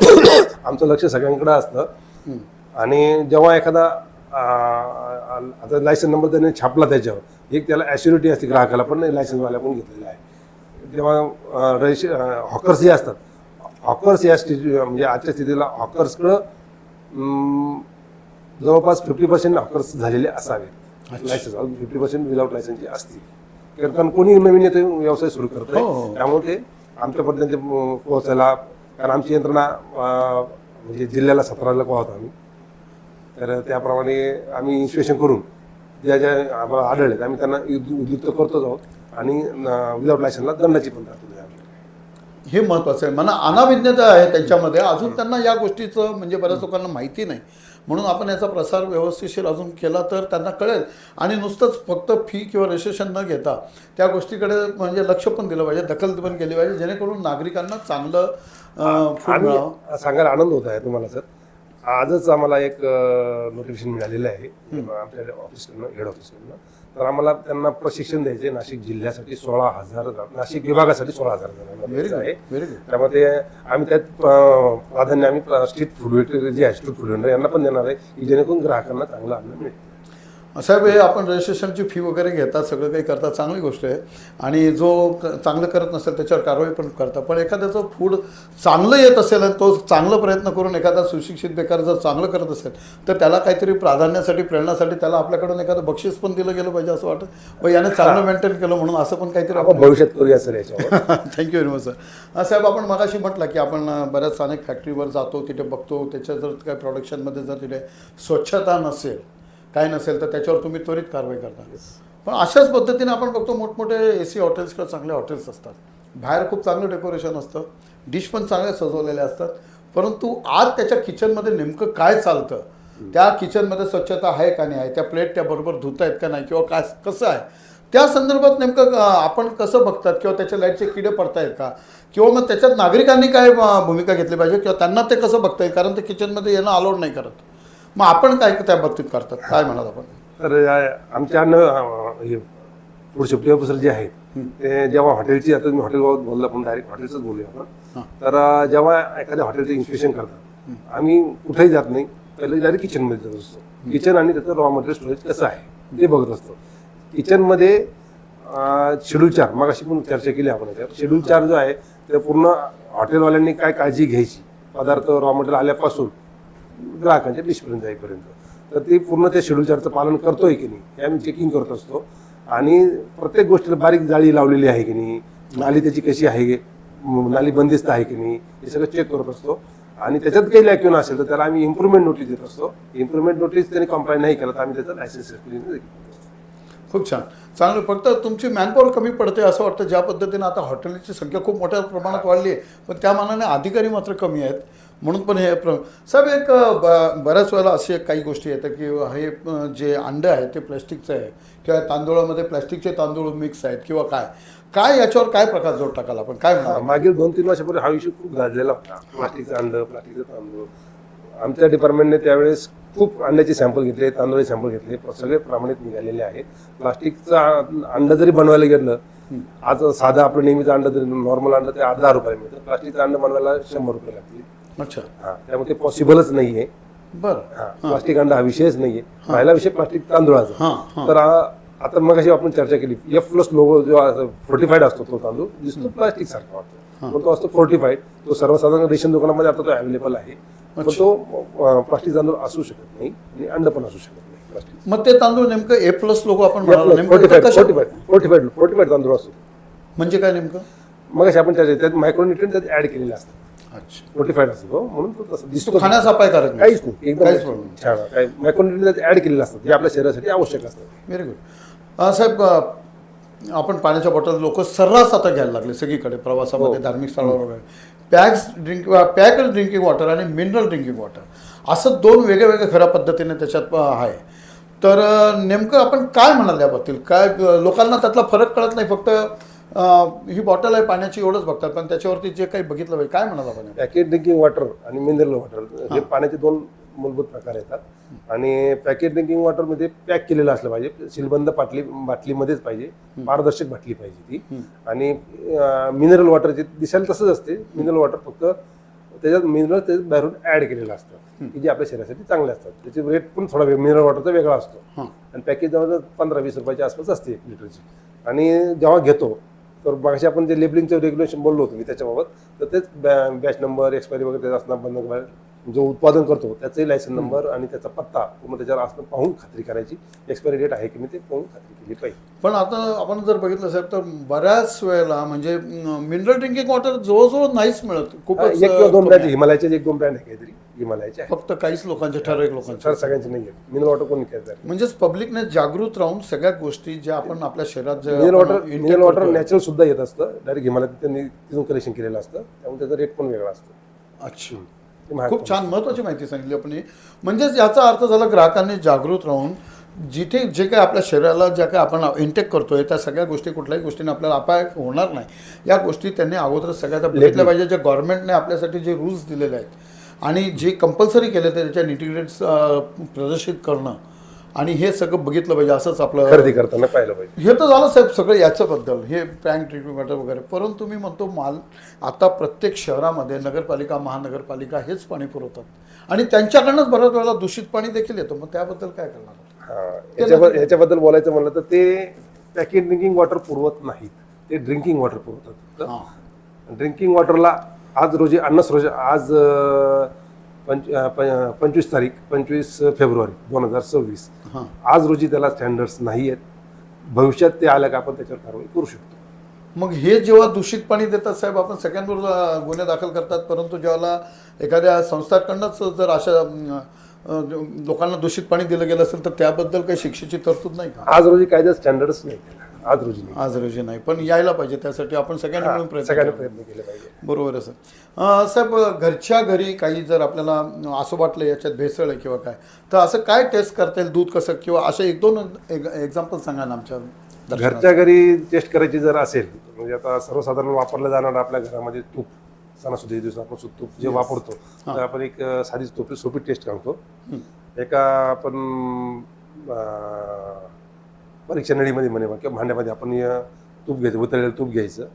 आमचं लक्ष सगळ्यांकडे असतं. आणि जेव्हा एखादा आता लायसन्स नंबर त्याने छापला त्याच्यावर एक त्याला ॲश्युरिटी असते ग्राहकाला, पण नाही लायसन्सवाल्या पण घेतलेला आहे. जेव्हा हॉकर्स जे असतात, हॉकर्स या म्हणजे आजच्या स्थितीला हॉकर्सकडं जवळपास 50% हॉकर्स झालेले असावेत. लायसन्स 50% विदाउट लायसन्सचे असतील. कारण कोणी नवीन येते व्यवसाय सुरू करतोय, त्यामुळे ते आमच्यापर्यंत पोहोचायला, कारण आमची यंत्रणा म्हणजे जिल्ह्याला 17 पाहतो आम्ही. तर त्याप्रमाणे आम्ही इन्स्पेक्शन करून ज्या ज्या आम्हाला आढळले आम्ही त्यांना उद्युक्त करतोच आहोत. आणि विदाउट लायसन्सला दंडाची पण तरतूद आहे. हे महत्त्वाचं आहे. मला अनाविज्ञता आहे त्यांच्यामध्ये, अजून त्यांना या गोष्टीचं म्हणजे बऱ्याच लोकांना माहिती नाही. म्हणून आपण याचा प्रसार व्यवस्थितशीर अजून केला तर त्यांना कळेल. आणि नुसतंच फक्त फी किंवा रजिस्ट्रेशन न घेता त्या गोष्टीकडे म्हणजे लक्ष पण दिलं पाहिजे, दखल पण केली पाहिजे, जेणेकरून नागरिकांना चांगलं फूड मिळावं. सांगायला आनंद होत आहे तुम्हाला सर. आजच आम्हाला एक नोटिफिकेशन मिळालेलं आहे आपल्या ऑफिसकडनं, हेड ऑफिसकडनं. तर आम्हाला त्यांना प्रशिक्षण द्यायचे नाशिक जिल्ह्यासाठी 16,000, नाशिक विभागासाठी 16,000 जणांना आहे. त्यामध्ये आम्ही त्यात प्राधान्य आम्ही स्ट्रीट फूड वेटर जे आहे, स्ट्रीट फूड वेंडर यांना पण देणार आहे की जेणेकरून ग्राहकांना चांगलं अन्न मिळेल. साहेब, हे आपण रजिस्ट्रेशनची फी वगैरे घेतात, सगळं काही करतात, चांगली गोष्ट आहे. आणि जो चांगलं करत नसेल त्याच्यावर कारवाई पण करतात. पण एखाद्याचं फूड चांगलं येत असेल आणि तो चांगला प्रयत्न करून एखादा सुशिक्षित बेकार जर चांगलं करत असेल तर त्याला काहीतरी प्राधान्यासाठी, प्रेरणासाठी त्याला आपल्याकडून एखादं बक्षीस पण दिलं गेलं पाहिजे असं वाटतं. व याने चांगलं मेंटेन केलं म्हणून असं पण काहीतरी आपण भविष्यात करूया सर याच्यावर. Thank you very much sir. साहेब, आपण मगाशी म्हटलं की आपण बऱ्याच अनेक फॅक्टरीवर जातो, तिथे बघतो, त्याच्या जर काही प्रोडक्शनमध्ये जर तिथे स्वच्छता नसेल, काय नसेल तर त्याच्यावर तुम्ही त्वरित कारवाई करता. पण अशाच पद्धतीने आपण बघतो मोठमोठे AC हॉटेल्स किंवा चांगले हॉटेल्स असतात, बाहेर खूप चांगलं डेकोरेशन असतं, डिश पण चांगले सजवलेले असतात, परंतु आज त्याच्या किचनमध्ये नेमकं काय चालतं, त्या किचनमध्ये स्वच्छता आहे का नाही आहे, त्या प्लेट त्या बरोबर धुत आहेत का नाही, किंवा काय कसं आहे त्या संदर्भात नेमकं आपण कसं बघतात, किंवा त्याच्या लाईटचे किडे पडत आहेत का, किंवा मग त्याच्यात नागरिकांनी काय भूमिका घेतली पाहिजे, किंवा त्यांना ते कसं बघता येईल, कारण ते किचनमध्ये येणं अलाउड नाही करत. मग आपण काय त्या बाबतीत करतात, काय म्हणाल आपण? तर आमच्या फूड सेफ्टी ऑफिसर जे आहेत ते जेव्हा हॉटेलची, आता तुम्ही हॉटेलबाबत बोलला, पण डायरेक्ट हॉटेलचंच बोलूया आपण. तर जेव्हा एखाद्या हॉटेलचं इन्स्पेक्शन करतात, आम्ही कुठेही जात नाही, पहिले डायरेक्ट किचनमध्ये जात असतो. किचन आणि त्याचं रॉ मटेरियल स्टोरेज कसं आहे ते बघत असतो. किचनमध्ये शेड्यूल 4 मगाशी पण चर्चा केली आपण याच्यावर. शेड्यूल 4 जो आहे ते पूर्ण हॉटेलवाल्यांनी काय काळजी घ्यायची, पदार्थ रॉ मटेरियल आल्यापासून ग्राहकांच्या डिशपर्यंत जाईपर्यंत, तर ते पूर्ण त्या शेड्यूल 4चं पालन करतोय की नाही हे आम्ही चेकिंग करत असतो. आणि प्रत्येक गोष्टीला बारीक जाळी लावलेली आहे की नाही, नाली त्याची कशी आहे, नाली बंदिस्त आहे की नाही, हे सगळं चेक करत असतो. आणि त्याच्यात काही लॅक्युन असेल तर त्याला आम्ही इम्प्रुव्हमेंट नोटीस देत असतो. इम्प्रुव्हमेंट नोटीस त्यांनी कंप्लाय नाही केलं तर आम्ही त्याचं लायसन्स सस्पेंड. खूप छान, चांगलं. फक्त तुमची मॅनपॉवर कमी पडते असं वाटतं. ज्या पद्धतीने आता हॉटेलची संख्या खूप मोठ्या प्रमाणात वाढली आहे, पण त्या मानाने अधिकारी मात्र कमी आहेत, म्हणून पण हे साहेब एक बऱ्याच वेळेला असे काही गोष्टी येतात की हे जे अंडं आहे ते प्लॅस्टिकचं आहे किंवा तांदूळामध्ये प्लॅस्टिकचे तांदूळ मिक्स आहेत किंवा काय याच्यावर काय प्रकार जोड टाकाल आपण, काय म्हणा? मागील 2-3 वर्षापूर्वी हा विषय खूप गाजलेला होता. प्लास्टिकचं अंड, प्लास्टिकचं तांदूळ. आमच्या डिपार्टमेंटने त्यावेळेस खूप अंड्याचे सॅम्पल घेतले, तांदूळाचे सॅम्पल घेतले, सगळे प्रमाणित निघालेले आहेत. प्लास्टिकचं अंड जरी बनवायला गेलं, आज साधं आपलं नेहमीचं अंड जरी नॉर्मल अंड ते 10 रुपये मिळतं, प्लास्टिकचं अंड बनवायला 100 रुपये लागतील. अच्छा. हां, त्यामुळे ते पॉसिबलच नाहीये. बरं. हां, प्लास्टिक अंड हा विषयच नाहीये. पहिला विषय प्लास्टिक तांदूळाचा. हां. तर आता मग अशी आपण चर्चा केली, F+ लोगो जो फोर्टिफाईड असतो तो तांदूळ दिसतो प्लास्टिक सारखा वाटतो, पण तो असतो फोर्टिफाईड. तो सर्वसाधारण रेशन दुकानामध्ये आता तो अवेलेबल आहे, पण तो प्लास्टिक तांदूळ असू शकत नाही आणि अंड पण असू शकत नाही प्लास्टिक. मग ते तांदूळ नेमकं A+ लोक आपण फोर्टिफाईड तांदूळ असतो. म्हणजे काय नेमकं? मग अशी आपण चर्चा, त्यात मायक्रोन्युट्रिएंट त्यात ऍड केलेले असतात. अच्छा. फोर्टिफाईड असतो म्हणून तो तसं दिसतो. खाण्यास अपायकारक नाही. काहीच नाही, एकदम काहीच problem छान. काय मायक्रोन्युट्रिएंट त्यात ऍड केलेले असतात जे आपल्या शरीरासाठी आवश्यक असतात. Very good. साहेब, आपण पाण्याच्या बॉटल लोक सर्रास आता घ्यायला लागले सगळीकडे, प्रवासामध्ये, धार्मिक स्थळावर वगैरे. पॅक्ड ड्रिंकिंग वॉटर आणि मिनरल ड्रिंकिंग वॉटर असं 2 वेगळ्या खऱ्या पद्धतीने त्याच्यात आहे. तर नेमकं आपण काय म्हणाल याबद्दल? काय लोकांना त्यातला फरक कळत नाही, फक्त ही बॉटल आहे पाण्याची एवढंच बघतात, पण त्याच्यावरती जे काही बघितलं पाहिजे, काय म्हणाल आपण? पॅकेट ड्रिंकिंग वॉटर आणि मिनरल वॉटर हे पाण्याचे 2 मूलभूत प्रकार येतात. आणि पॅकेट ड्रिंकिंग वॉटरमध्ये पॅक केलेलं असलं पाहिजे, सीलबंद बाटलीमध्येच पाहिजे, पारदर्शक बाटली पाहिजे ती. आणि मिनरल वॉटर जे दिसायला तसंच असते, मिनरल वॉटर फक्त त्याच्यात मिनरल त्याच्यात बाहेरून ऍड केलेलं असतं की जे आपल्या शरीरासाठी चांगले असतात. त्याचे रेट पण थोडा मिनरल वॉटरचा वेगळा असतो आणि पॅकेज जवळ 15-20 रुपयाच्या आसपास असते 1 लिटरची. आणि जेव्हा घेतो तर मागाशी आपण जे लेबलिंगचं रेग्युलेशन बोललो होतो मी त्याच्याबाबत, तर तेच बॅच नंबर, एक्सपायरी वगैरे त्याचा असणार, बंद जो उत्पादन करतो त्याचाही लायसन नंबर आणि त्याचा पत्ता पूर्ण त्याच्यावर असणं पाहून खात्री करायची, एक्सपायरी डेट आहे की नाही ते पाहून खात्री केली पाहिजे. पण आता आपण जर बघितलं साहेब तर बऱ्याच वेळेला म्हणजे मिनरल ड्रिंकिंग वॉटर जवळजवळ नाहीच मिळत. खूपच 1 किंवा 2 ब्रँड, हिमालयाचे 1-2 ब्रँड आहे काहीतरी, हिमालयाचे आहे. फक्त काहीच लोकांचे, ठराविक लोकांचे, सगळ्यांचे नाही आहेत. मिनरल वॉटर कोणी घ्यायचं? म्हणजेच पब्लिकने जागृत राहून सगळ्या गोष्टी ज्या आपण आपल्या शरीरात मिनरल वॉटर नॅचरल सुद्धा येत असतं, डायरेक्ट हिमालयात त्यांनी तिथून कलेक्शन केलेलं असतं, त्यामुळे त्याचा रेट पण वेगळा असतो. अच्छा. खूप छान महत्त्वाची माहिती सांगितली आपण. म्हणजेच याचा अर्थ झाला ग्राहकांनी जागृत राहून जिथे जे काही आपल्या शरीराला ज्या काही आपण इंटेक करतोय त्या सगळ्या गोष्टी, कुठल्याही गोष्टीने आपल्याला अपाय होणार नाही या गोष्टी त्यांनी अगोदरच सगळ्या बघितल्या पाहिजे. जे गव्हर्नमेंटने आपल्यासाठी जे रूल्स दिलेले आहेत आणि जे कंपल्सरी केले ते त्याच्या इंटिग्रेट्स प्रदर्शित करणं आणि हे सगळं बघितलं पाहिजे. असंच आपलं खरेदी करताना पाहिलं पाहिजे. हे तर झालं साहेब सगळं याच्याबद्दल, हे पॅक ड्रिंकिंग वॉटर वगैरे. परंतु मी म्हणतो आता प्रत्येक शहरामध्ये नगरपालिका, महानगरपालिका हेच पाणी पुरवतात आणि त्यांच्याकडनंच बऱ्याच वेळेला दूषित पाणी देखील येतं. मग त्याबद्दल काय करणार? याच्याबद्दल बोलायचं म्हणलं तर ते पॅकेट ड्रिंकिंग वॉटर पुरवत नाहीत, ते ड्रिंकिंग वॉटर पुरवतात. ड्रिंकिंग वॉटरला आज रोजी आज 25 तारीख 25 फेब्रुवारी 2026 आज रोजी त्याला स्टँडर्ड्स नाही आहेत. भविष्यात ते आल्या का आपण त्याच्यावर कारवाई करू शकतो. मग हे जेव्हा दूषित पाणी देतात साहेब, आपण सगळ्यांवर गुन्हे दाखल करतात, परंतु जेव्हा एखाद्या संस्थाकडनंच जर अशा लोकांना दूषित पाणी दिलं गेलं असेल तर त्याबद्दल काही शिक्षेची तरतूद नाही का? आज रोजी कायद्यात स्टँडर्ड्स नाही, आज रोजी नाही, पण यायला पाहिजे. त्यासाठी आपण सगळ्यांनी मिळून प्रयत्न केले पाहिजे. बरोबर आहे सर. साहेब, घरच्या घरी काही जर आपल्याला असं वाटलं याच्यात भेसळ आहे किंवा काय, तर असं काय टेस्ट करता येईल? दूध कसं किंवा असे 1-2 एक्झाम्पल सांगा ना आमच्या घरच्या घरी टेस्ट करायची जर असेल. म्हणजे आता सर्वसाधारण वापरलं जाणार आपल्या घरामध्ये तूप, सणासुदी दिवस आपण तूप जे वापरतो तर आपण एक साधी सोपी टेस्ट काढतो. एका आपण परीक्षा नळीमध्ये म्हणे किंवा भांड्यामध्ये आपण तूप घ्यायचं, उतरलेलं तूप घ्यायचं.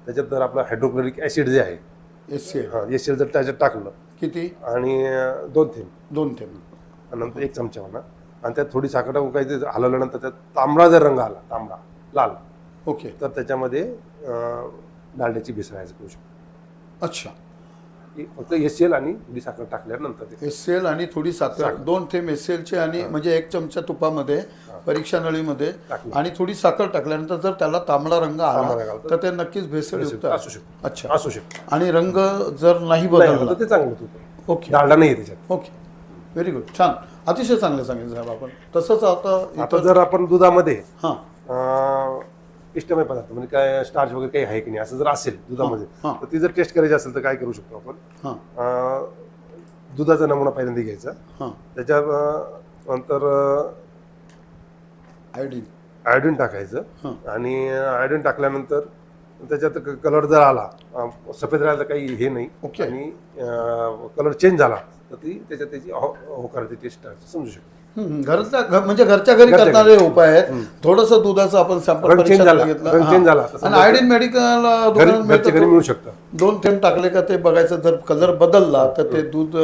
त्याच्यात जर आपलं हायड्रोक्लोरिक ॲसिड जे आहे HCl जर त्याच्यात टाकलं, किती, आणि 2 थेंब नंतर 1 चमचा म्हणा, आणि त्यात थोडी साखर टाकून काही हलवल्यानंतर त्यात तांबडा जर रंग आला, तांबडा लाल, ओके, तर त्याच्यामध्ये डालड्याची भेसळ करू शकतो. अच्छा. की फक्त SCL आणि थोडी साखर टाकल्यानंतर ते SCL आणि थोडी साखर 2 थेंब SCLचे आणि म्हणजे 1 चमचा तुपामध्ये परीक्षा नळीमध्ये टाकली. आणि थोडी साखर टाकल्यानंतर जर त्याला तांबडा रंग तांबडा आला रंग तर ते नक्कीच भेसळयुक्त असू शकतो. अच्छा असू शकतो. आणि रंग जर नाही नाही बदलला तर ते चांगलं तूप आहे. ओके डालडा नाही आहे त्याच्यात. ओके व्हेरी गुड छान अतिशय चांगलं सांगितलं साहेब आपण तसंच आता आता जर आपण दुधामध्ये हां पिष्टमय पदार्थ म्हणजे काय स्टार्च वगैरे काही आहे की नाही असं जर असेल दुधामध्ये हां. तर ती जर टेस्ट करायची असेल तर काय करू शकतो आपण हां दुधाचा नमुना पहिल्यांदा घ्यायचा हां त्याच्या नंतर आयोडीन आयोडीन टाकायचं हां. आणि आयोडीन टाकल्यानंतर त्याच्यात कलर जर आला सफेद राहायला काही हे नाही ओके. आणि कलर चेंज झाला तर ती त्याच्यात त्याची होकाराची टेस्ट समजू शकतो. म्हणजे घरच्या घरी घरच्या करणारे उपाय आहेत थोडस दुधाचं आपण सॅम्पल रंग change झाला, रंग change झाला. आणि आयोडीन मेडिकल दुकानात घरच्या घरी मिळू शकतं. 2 थेंब टाकले का ते बघायचं जर कलर बदलला तर ते दूध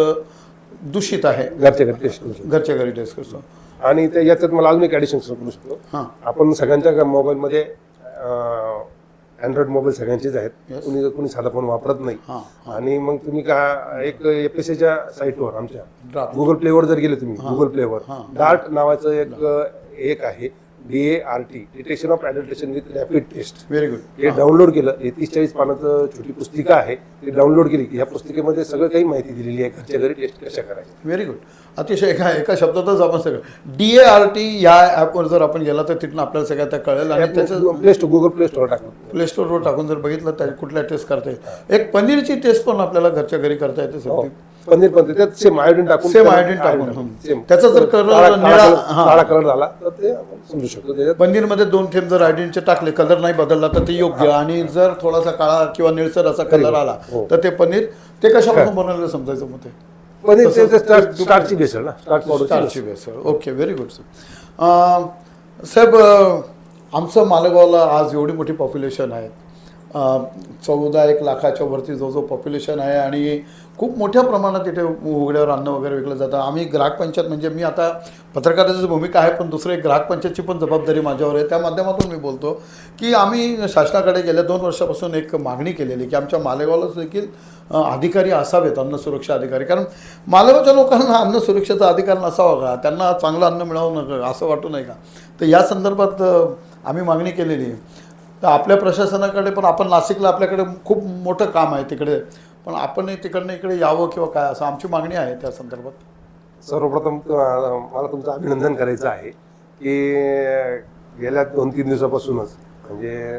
दूषित आहे घरच्या घरी टेस्ट करू शकतो. घरच्या घरी टेस्ट करतो आणि ते याच्यात मला अजून एक ॲडिशन करू शकतो. हां आपण सगळ्यांच्या मोबाईलमध्ये अँड्रॉइड मोबाईल सगळ्यांचेच आहेत. Yes. कोणी साधा फोन वापरत नाही. हां आणि मग तुम्ही का एक FSAच्या साईटवर आमच्या ड्राफ्ट गुगल प्लेवर जर गेले तुम्ही गुगल प्लेवर हां. डार्ट नावाचं एक आहे DART detection of adulteration with rapid test. Very good हे डाउनलोड केलं. 30-40 पानाचं छोटी पुस्तिका आहे ती डाउनलोड केली की ह्या पुस्तिकेमध्ये सगळं काही माहिती दिलेली आहे घरच्या घरी टेस्ट कशा करायच्या. व्हेरी गुड अतिशय एका शब्दातच आपण सगळं DART या ॲपवर जर आपण गेला तर तिथून आपल्याला सगळं त्या कळेल आणि त्याचं गुगल प्ले स्टोअर टाकलं. प्ले स्टोअरवर टाकून जर बघितलं तर कुठल्या टेस्ट करता येईल एक पनीरची टेस्ट पण आपल्याला घरच्या घरी करता येते सर पनीर पण त्यात सेम आयोडीन टाकून सेम आयोडीन टाकून सेम त्याचा जर कलर निळा काळा कलर झाला तर ते आपण समजू शकतो. त्याच्यात पनीरमध्ये 2 थेंब जर आयोडीनचे टाकले कलर नाही बदलला तर ते योग्य आणि जर थोडासा काळा किंवा निळसर असा कलर आला तर ते पनीर ते कशापासून बनवलेलं समजायचं मग ते पनीर स्टार्चची भेसळ ना स्टार्चची भेसळ ओके व्हेरी गुड सर साहेब आमचं मालेगावला आज एवढी मोठी पॉप्युलेशन आहे 14-1 लाखाच्या वरती जो पॉप्युलेशन आहे आणि खूप मोठ्या प्रमाणात इथे उघड्यावर अन्न वगैरे विकलं जातं. आम्ही ग्राहक पंचायत म्हणजे मी आता पत्रकाराची भूमिका आहे पण दुसरं एक ग्राहक पंचायतची पण जबाबदारी माझ्यावर आहे त्या माध्यमातून मी बोलतो की आम्ही शासनाकडे गेल्या 2 वर्षापासून एक मागणी केलेली की आमच्या मालेगावलाच देखील अधिकारी असावेत अन्न सुरक्षा अधिकारी कारण मालेगावच्या लोकांना अन्न सुरक्षेचा अधिकार नसावा का त्यांना चांगलं अन्न मिळावं नका असं वाटू नये का तर या संदर्भात आम्ही मागणी केलेली आहे. तर आपल्या प्रशासनाकडे पण आपण नाशिकला आपल्याकडे खूप मोठं काम आहे तिकडे पण आपण तिकडनं इकडे यावं किंवा काय असं आमची मागणी आहे त्या संदर्भात. सर्वप्रथम मला तुमचं अभिनंदन करायचं आहे की गेल्या 2-3 दिवसापासूनच म्हणजे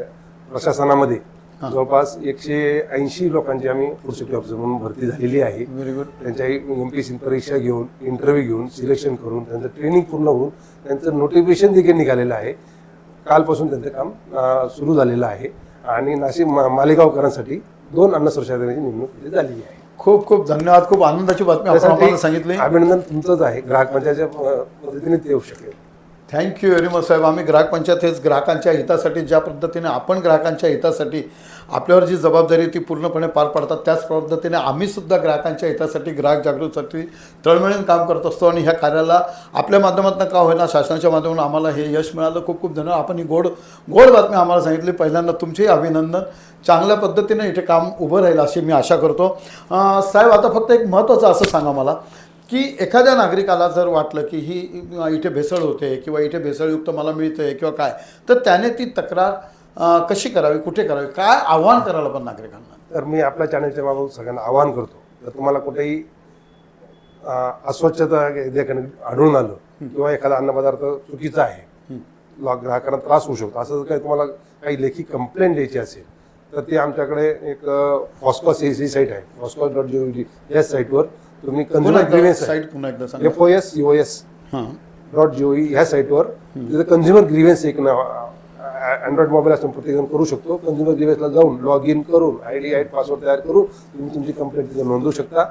प्रशासनामध्ये जवळपास 180 लोकांची आम्ही फूड सेफ्टी ऑफिसर म्हणून भरती झालेली आहे. व्हेरी गुड त्यांच्या MPSC परीक्षा घेऊन इंटरव्ह्यू घेऊन सिलेक्शन करून त्यांचं ट्रेनिंग पूर्ण होऊन त्यांचं नोटिफिकेशन देखील निघालेलं आहे. कालपासून त्यांचं काम सुरू झालेलं आहे आणि नाशिक मालेगावकरांसाठी 2 अन्न सुरक्षा अधिकाऱ्यांची नेमणूक केली झालेली आहे. खूप खूप धन्यवाद खूप आनंदाची बातमी आपण आम्हाला सांगितली. अभिनंदन तुमचंच आहे ग्राहक पंचायतच्या पद्धतीने ते येऊ शकेल. थँक्यू व्हेरी मच साहेब. आम्ही ग्राहक पंचायत हेच ग्राहकांच्या हितासाठी ज्या पद्धतीने आपण ग्राहकांच्या हितासाठी आपल्यावर जी जबाबदारी ती पूर्णपणे पार पाडतात त्याच पद्धतीने आम्हीसुद्धा ग्राहकांच्या हितासाठी ग्राहक जागृतीसाठी तळमळीने काम करत असतो आणि ह्या कार्याला आपल्या माध्यमातून का होईना शासनाच्या माध्यमातून आम्हाला हे यश मिळालं. खूप खूप धन्यवाद. आपण ही गोड बातमी आम्हाला सांगितली. पहिल्यांदा तुमचेही अभिनंदन. चांगल्या पद्धतीने इथे काम उभं राहील अशी मी आशा करतो. साहेब आता फक्त एक महत्त्वाचं असं सांगा मला की एखाद्या नागरिकाला जर वाटलं की ही इथे भेसळ होते किंवा इथे भेसळयुक्त मला मिळते किंवा काय तर त्याने ती तक्रार कशी करावी कुठे करावी काय आव्हान करायला पण नागरिकांना. तर मी आपल्या चॅनलच्या बाबत सगळ्यांना आवाहन करतो जर तुम्हाला कुठेही अस्वच्छता आढळून आलं किंवा एखादा अन्नपदार्थ चुकीचा आहे ग्राहकांना त्रास होऊ शकतो असं काही तुम्हाला काही लेखी कंप्लेंट द्यायची असेल तर ती आमच्याकडे एक फॉस्कॉस ही साईट आहे foscos.gov या साईटवर तुम्ही कंझ्युमर ग्रीव्हन्स साईट पुन्हा एकदा सांगा. FOSCOS.gov ह्या साईटवर तिथे कंझ्युमर ग्रीव्हन्स एक अँड्रॉइड मोबाईल असून प्रत्येकजण करू शकतो. कंझ्युमर ग्रीव्हन्सला जाऊन लॉग इन करून ID पासवर्ड तयार करून तुम्ही तुमची कंप्लेंट तिथे नोंदवू शकता.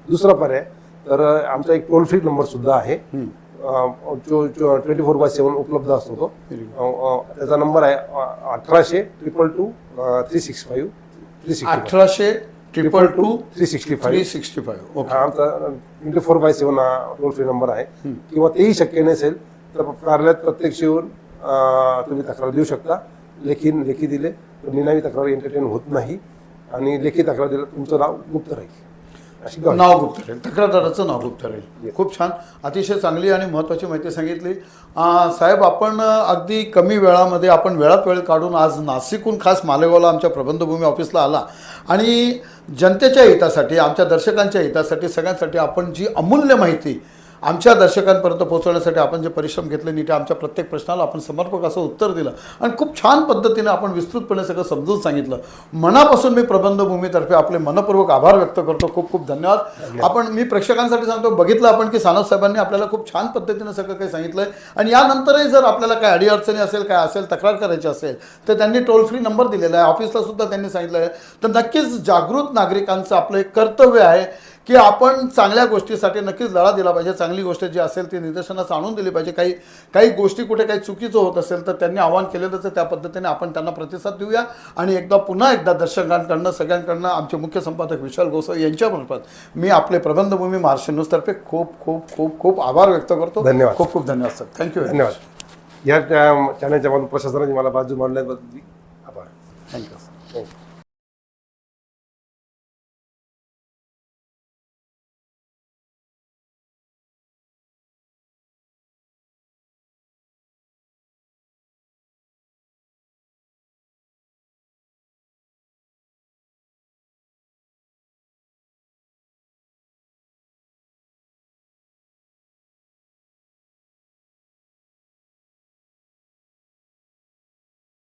दुसरा पर्याय तर आमचा एक टोल फ्री नंबर सुद्धा आहे जो 24/7 उपलब्ध असतो तो. त्याचा नंबर आहे 1800-222-365. 1800-222-365. हा आमचा 24/7 टोल फ्री नंबर आहे. किंवा तेही शक्य नसेल तर कार्यालयात प्रत्यक्ष येऊन तुम्ही तक्रार देऊ शकता. लेखी दिले तर निनावी तक्रार एंटरटेन होत नाही आणि लेखी तक्रार दिलं तुमचं नाव गुप्त राहील. अशी ग्वाही. नाव गुप्त राहील, तक्रारदाराचं नाव गुप्त राहील. खूप छान, अतिशय चांगली आणि महत्त्वाची माहिती सांगितली. साहेब, आपण अगदी कमी वेळामध्ये आपण वेळात वेळ काढून आज नाशिकहून खास मालेगावला आमच्या प्रबंधभूमी ऑफिसला आला आणि जनतेच्या हितासाठी, आमच्या दर्शकांच्या हितासाठी, सगळ्यांसाठी आपण जी अमूल्य माहिती आमच्या दर्शकांपर्यंत पोहोचवण्यासाठी आपण जे परिश्रम घेतले, नीट आमच्या प्रत्येक प्रश्नाला आपण समर्पक असं उत्तर दिलं आणि खूप छान पद्धतीने आपण विस्तृतपणे सगळं समजून सांगितलं. मनापासून मी प्रबंधभूमीतर्फे आपले मनपूर्वक आभार व्यक्त करतो. खूप खूप धन्यवाद. आपण, मी प्रेक्षकांसाठी सांगतो, बघितलं आपण की सानप साहेबांनी आपल्याला खूप छान पद्धतीने सगळं काही सांगितलं आहे आणि यानंतरही जर आपल्याला काय अडीअडचणी असेल, काय असेल, तक्रार करायची असेल तर त्यांनी टोल फ्री नंबर दिलेला आहे, ऑफिसला सुद्धा त्यांनी सांगितलं आहे. तर नक्कीच जागृत नागरिकांचं आपलं एक कर्तव्य आहे की आपण चांगल्या गोष्टीसाठी नक्कीच लढा दिला पाहिजे. चांगली गोष्ट जी असेल ती निदर्शनास आणून दिली पाहिजे. काही गोष्टी कुठे काही चुकीचं होत असेल तर त्यांनी आवाहन केलेलंच आहे, त्या पद्धतीने आपण त्यांना प्रतिसाद देऊया. आणि पुन्हा एकदा दर्शकांकडनं, सगळ्यांकडनं, आमचे मुख्य संपादक विशाल गोसावी यांच्यामार्फत मी आपले प्रबंधभूमी महाराष्ट्र न्यूजतर्फे खूप खूप खूप खूप आभार व्यक्त करतो. धन्यवाद. खूप खूप धन्यवाद सर. थँक्यू. धन्यवाद. या चॅनलच्या प्रशासनाची मला बाजू मांडल्याबद्दल आभार. थँक्यू.